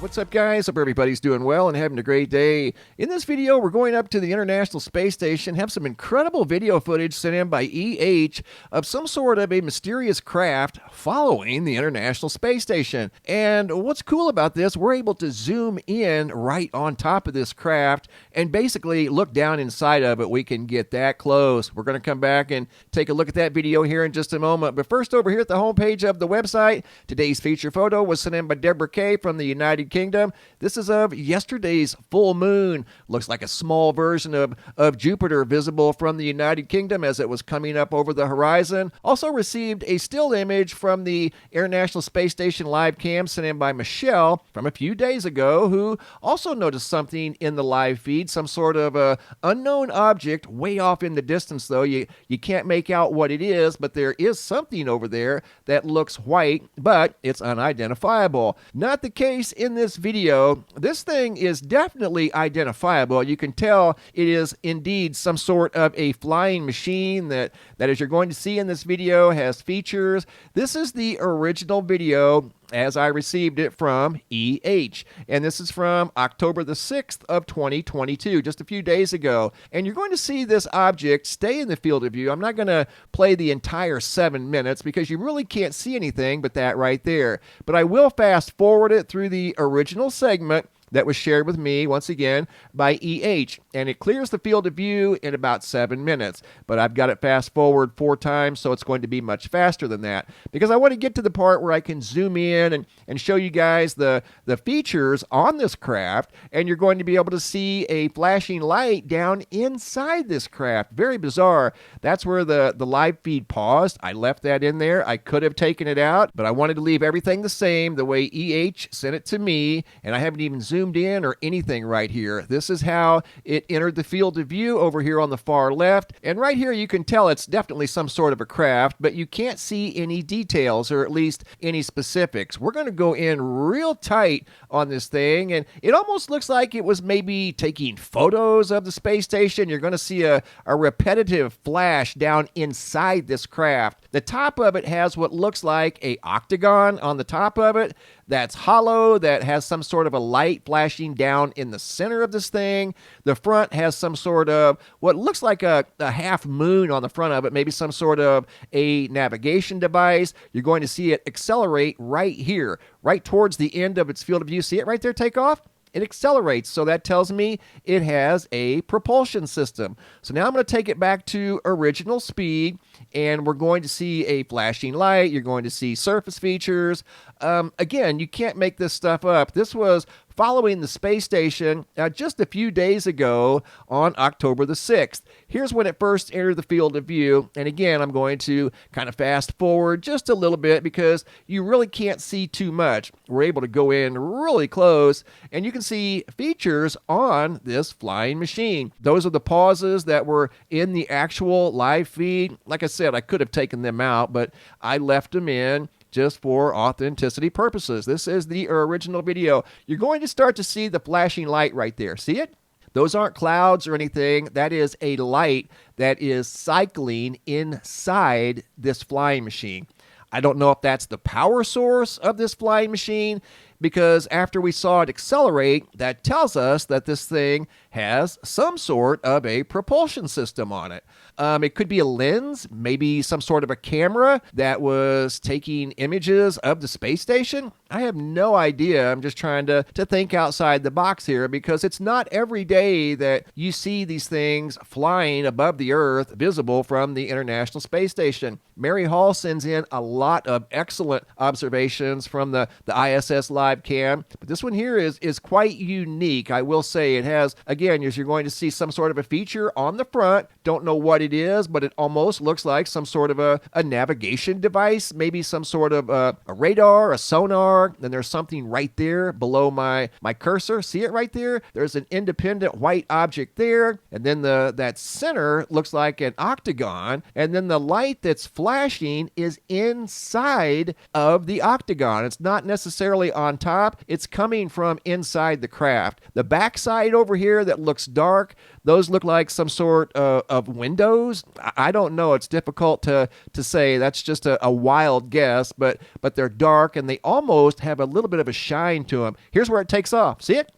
What's up, guys? Hope everybody's doing well and having a great day. In this video, we're going up to the International Space Station, have some incredible video footage sent in by EH of some sort of a mysterious craft following the International Space Station. And what's cool about this, we're able to zoom in right on top of this craft and basically look down inside of it. We can get that close. We're going to come back and take a look at that video here in just a moment. But first, over here at the homepage of the website, today's feature photo was sent in by Deborah K. from the United Kingdom. This is of yesterday's full moon. Looks like a small version of Jupiter visible from the United Kingdom as it was coming up over the horizon. Also received a still image from the International Space Station live cam sent in by Michelle from a few days ago, who also noticed something in the live feed, some sort of a unknown object way off in the distance, though. You can't make out what it is, but there is something over there that looks white, but it's unidentifiable. Not the case in this video. This thing is definitely identifiable. You can tell it is indeed some sort of a flying machine that as you're going to see in this video has features. This is the original video as I received it from EH. And this is from October the 6th of 2022, just a few days ago. And you're going to see this object stay in the field of view. I'm not going to play the entire 7 minutes because you really can't see anything but that right there. But I will fast forward it through the original segment that was shared with me, once again, by EH. And it clears the field of view in about 7 minutes. But I've got it fast forward 4 times, so it's going to be much faster than that. Because I want to get to the part where I can zoom in and show you guys the features on this craft. And you're going to be able to see a flashing light down inside this craft. Very bizarre. That's where the live feed paused. I left that in there. I could have taken it out, but I wanted to leave everything the same, the way EH sent it to me. And I haven't even zoomed in or anything right here. This is how it entered the field of view over here on the far left. And right here you can tell it's definitely some sort of a craft, but you can't see any details or at least any specifics. We're going to go in real tight on this thing, and it almost looks like it was maybe taking photos of the space station. You're going to see a repetitive flash down inside this craft. The top of it has what looks like a octagon on the top of it that's hollow, that has some sort of a light flashing down in the center of this thing. The front has some sort of what looks like a half moon on the front of it, maybe some sort of a navigation device. You're going to see it accelerate right here, right towards the end of its field of view. See it right there take off? It accelerates, so that tells me it has a propulsion system. So now I'm going to take it back to original speed, and we're going to see a flashing light. You're going to see surface features. Again, you can't make this stuff up. This was following the space station just a few days ago on October the 6th. Here's when it first entered the field of view. And again, I'm going to kind of fast forward just a little bit because you really can't see too much. We're able to go in really close, and you can see features on this flying machine. Those are the pauses that were in the actual live feed. Like I said, I could have taken them out, but I left them in just for authenticity purposes. This is the original video. You're going to start to see the flashing light right there. See it? Those aren't clouds or anything. That is a light that is cycling inside this flying machine. I don't know if that's the power source of this flying machine, because after we saw it accelerate, that tells us that this thing has some sort of a propulsion system on it. It could be a lens, maybe some sort of a camera that was taking images of the space station. I have no idea. I'm just trying to think outside the box here, because it's not every day that you see these things flying above the Earth, visible from the International Space Station. Mary Hall sends in a lot of excellent observations from the ISS live cam, but this one here is quite unique. I will say it has, again, you're going to see some sort of a feature on the front. Don't know what it is, but it almost looks like some sort of a navigation device, maybe some sort of a radar, a sonar. Then there's something right there below my cursor. See it right there? There's an independent white object there, and then that center looks like an octagon, and then the light that's flashing is inside of the octagon. It's not necessarily on top. It's coming from inside the craft. The backside over here that that looks dark. Those look like some sort of windows. I don't know. It's difficult to say. That's just a wild guess, but they're dark and they almost have a little bit of a shine to them. Here's where it takes off. See it?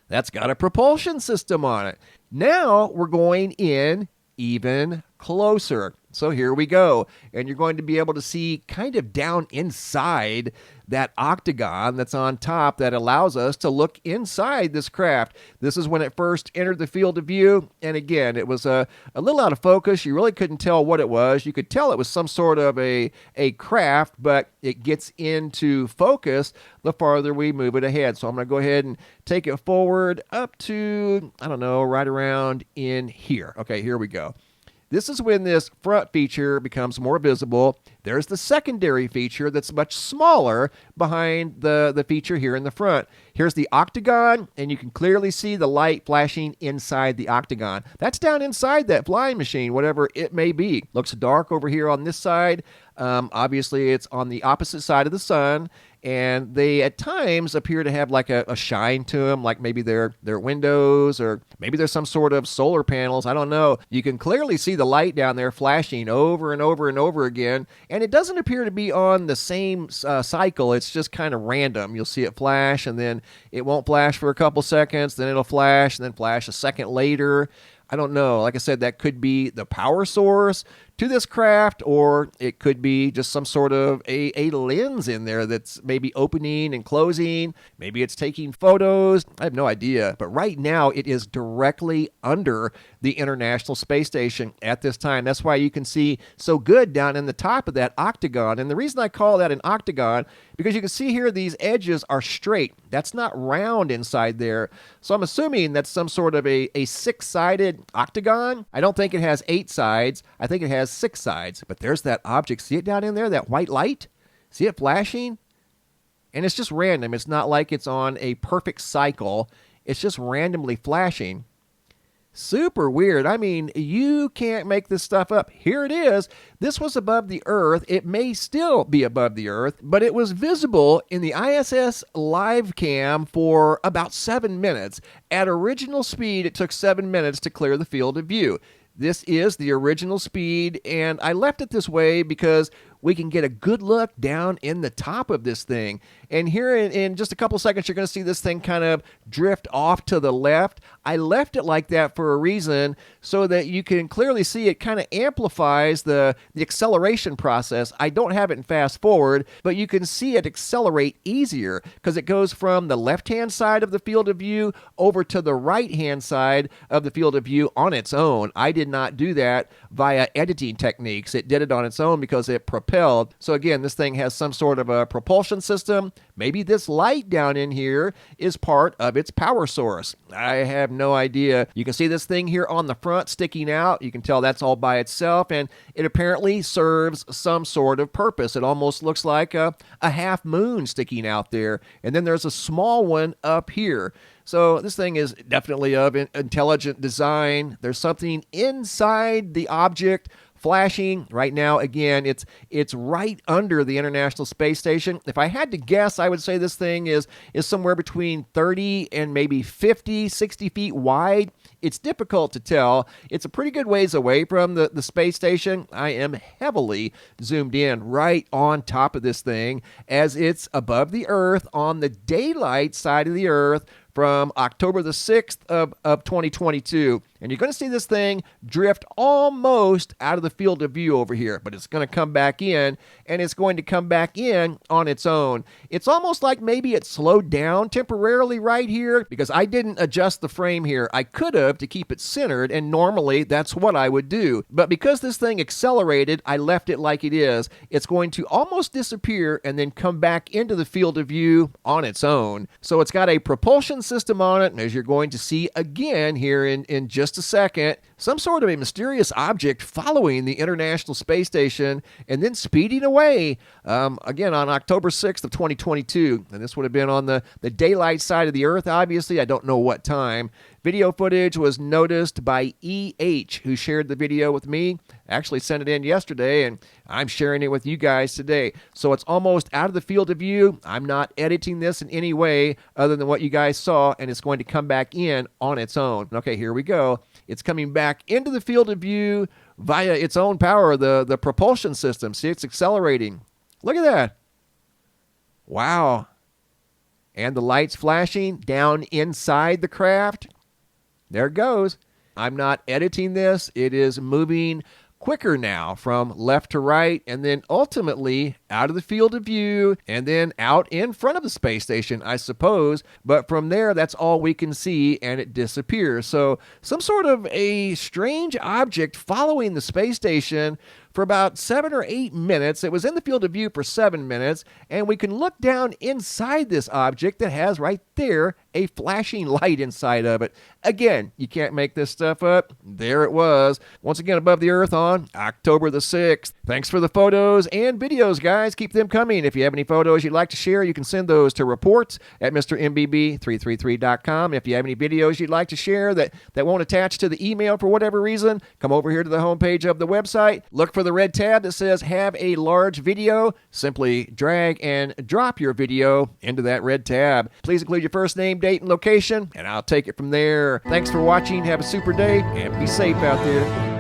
That's got a propulsion system on it. Now we're going in even closer. So here we go. And you're going to be able to see kind of down inside that octagon that's on top that allows us to look inside this craft. This is when it first entered the field of view. And again, it was a little out of focus. You really couldn't tell what it was. You could tell it was some sort of a craft, but it gets into focus the farther we move it ahead. So I'm going to go ahead and take it forward up to, I don't know, right around in here. Okay, here we go. This is when this front feature becomes more visible. There's the secondary feature that's much smaller behind the feature here in the front. Here's the octagon, and you can clearly see the light flashing inside the octagon. That's down inside that flying machine, whatever it may be. Looks dark over here on this side. Obviously, it's on the opposite side of the sun, and they at times appear to have like a shine to them, like maybe they're windows or maybe there's some sort of solar panels. I don't know. You can clearly see the light down there flashing over and over and over again, and it doesn't appear to be on the same cycle. It's just kind of random. You'll see it flash, and then it won't flash for a couple seconds, then it'll flash, and then flash a second later. I don't know. Like I said, that could be the power source to this craft, or it could be just some sort of a lens in there that's maybe opening and closing. Maybe it's taking photos. I have no idea. But right now, it is directly under the International Space Station at this time. That's why you can see so good down in the top of that octagon. And the reason I call that an octagon, because you can see here these edges are straight. That's not round inside there. So I'm assuming that's some sort of a six-sided octagon. I don't think it has 8 sides. I think it has 6 sides. But there's that object. See it down in there, that white light? See it flashing? And it's just random. It's not like it's on a perfect cycle. It's just randomly flashing. Super weird. I mean, you can't make this stuff up. Here it is. This was above the Earth. It may still be above the Earth, but it was visible in the ISS live cam for about 7 minutes. At original speed, it took 7 minutes to clear the field of view. This is the original speed, and I left it this way because we can get a good look down in the top of this thing. And here in just a couple seconds, you're going to see this thing kind of drift off to the left. I left it like that for a reason so that you can clearly see it kind of amplifies the acceleration process. I don't have it in fast forward, but you can see it accelerate easier because it goes from the left-hand side of the field of view over to the right-hand side of the field of view on its own. I did not do that via editing techniques. It did it on its own because it propelled. So again, this thing has some sort of a propulsion system. Maybe this light down in here is part of its power source. I have no idea. You can see this thing here on the front sticking out. You can tell that's all by itself, and it apparently serves some sort of purpose. It almost looks like a half moon sticking out there, and then there's a small one up here. So this thing is definitely of intelligent design. There's something inside the object flashing right now. Again, it's right under the International Space Station. If I had to guess, I would say this thing is somewhere between 30 and maybe 50, 60 feet wide. It's difficult to tell. It's a pretty good ways away from the space station. I am heavily zoomed in right on top of this thing as it's above the Earth on the daylight side of the Earth from October the 6th of 2022. And you're going to see this thing drift almost out of the field of view over here, but it's going to come back in, and it's going to come back in on its own. It's almost like maybe it slowed down temporarily right here because I didn't adjust the frame here. I could have to keep it centered, and normally that's what I would do. But because this thing accelerated, I left it like it is. It's going to almost disappear and then come back into the field of view on its own. So it's got a propulsion system on it, and as you're going to see again here in just a second, some sort of a mysterious object following the International Space Station and then speeding away again on October 6th of 2022. And this would have been on the daylight side of the Earth, obviously. I don't know what time. Video footage was noticed by EH, who shared the video with me. Actually sent it in yesterday, and I'm sharing it with you guys today. So it's almost out of the field of view. I'm not editing this in any way other than what you guys saw, and it's going to come back in on its own. Okay, here we go. It's coming back into the field of view via its own power, the propulsion system. See, it's accelerating. Look at that. Wow. And the lights flashing down inside the craft. There it goes. I'm not editing this. It is moving quicker now from left to right, and then ultimately out of the field of view, and then out in front of the space station, I suppose. But from there, that's all we can see, and it disappears. So some sort of a strange object following the space station for about 7 or 8 minutes. It was in the field of view for 7 minutes, and we can look down inside this object that has right there a flashing light inside of it. Again, you can't make this stuff up. There it was. Once again, above the Earth on October the 6th. Thanks for the photos and videos, guys. Keep them coming. If you have any photos you'd like to share, you can send those to reports@mrmbb333.com. If you have any videos you'd like to share that won't attach to the email for whatever reason, come over here to the homepage of the website. Look for the red tab that says have a large video. Simply drag and drop your video into that red tab. Please include your first name, date, and location, and I'll take it from there. Thanks for watching. Have a super day, and be safe out there.